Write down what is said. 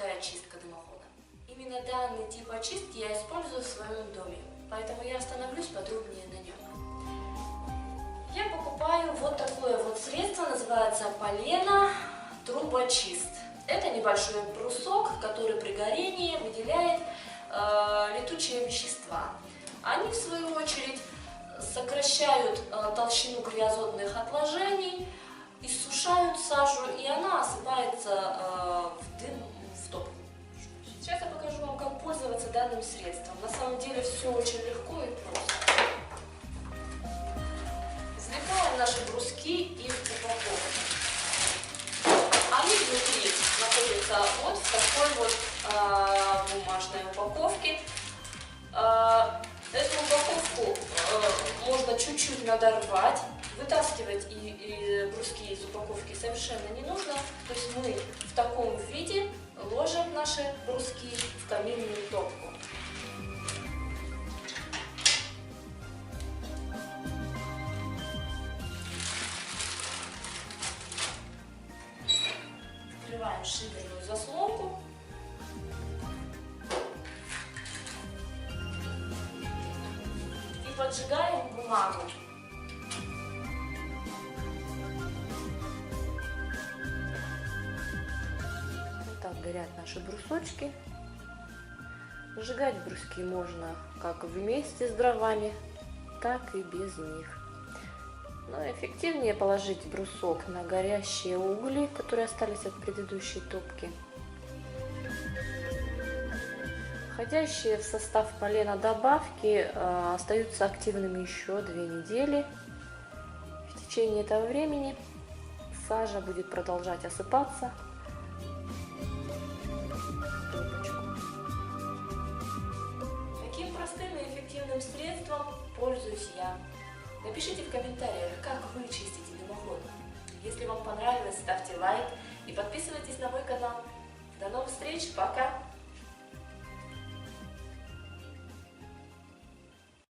автоматическая очистка дымохода. Именно данный тип очистки я использую в своем доме, поэтому я остановлюсь подробнее на нем. Я покупаю вот такое вот средство, называется полено трубочист. Это небольшой брусок, который при горении выделяет летучие вещества. Они, в свою очередь, сокращают толщину криозотных отложений, иссушают сажу, и она осыпается в дым, в топку. Сейчас я покажу вам, как пользоваться данным средством. На самом деле все очень легко и просто. Извлекаем наши бруски из упаковки. Они внутри находятся вот в такой вот бумажной упаковке. Эту упаковку можно чуть-чуть надорвать, вытаскивать и бруски из упаковки совершенно не нужно. То есть мы в таком виде ложим наши бруски в каминную топку. Открываем шиферную заслонку. И поджигаем бумагу. Вот так горят наши брусочки. Сжигать бруски можно как вместе с дровами, так и без них. Но эффективнее положить брусок на горящие угли, которые остались от предыдущей топки. Входящие в состав полена добавки остаются активными еще 2 недели. В течение этого времени сажа будет продолжать осыпаться. Таким простым и эффективным средством пользуюсь я. Напишите в комментариях, как вы чистите дымоход. Если вам понравилось, ставьте лайк и подписывайтесь на мой канал. До новых встреч, пока!